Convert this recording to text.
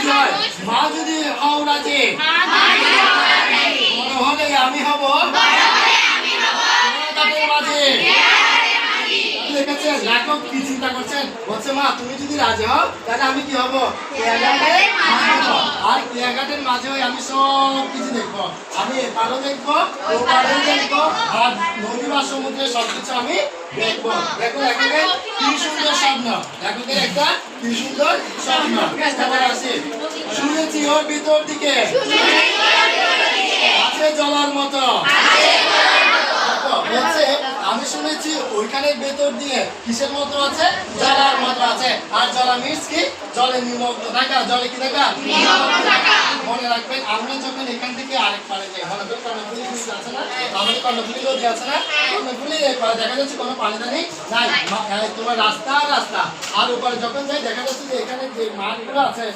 কি হয়? মা যদি হও রাজি, বড় হলে আমি হব তাদের মাঝে। দেখেছেন লেখক কি চিন্তা করছেন? বলছে মা তুমি যদি রাজি হও তাহলে আমি কি হব? আর ক্রিয়াঘাটের মাঝে হয়ে আমি সব কিছু দেখবো। আমি এপারও দেখবো, ওপারেও দেখবো, আর নদী বা সমুদ্রের সবকিছু আমি দেখবো। দেখো লেখকের কি সুন্দর স্বপ্ন, লেখকের একটা কি সুন্দর স্বপ্ন। এবার আসি, শুনেছি ওর ভিতর দিকে আছে জলার মতো। বলছে আমি শুনেছি ওইখানের ভেতর দিয়ে কিসের মতো আছে? জলার মতো আছে। আর জলা মিন্স কি? জলে নিমগ্ন থাকা। জলে কি থাকা? মনে রাখবেন আমরা যখন এখান থেকে আরেক পারে যাই, কর্ণফুলী ব্রিজ আছে না, আমাদের কর্ণফুলী নদী আছে না, কর্ণফুলী দেখা যাচ্ছে কোনো পানিদানি নাই, তোমার রাস্তা রাস্তা। আর উপরে যখন যাই দেখা যাচ্ছে যে এখানে যে মাঠগুলো আছে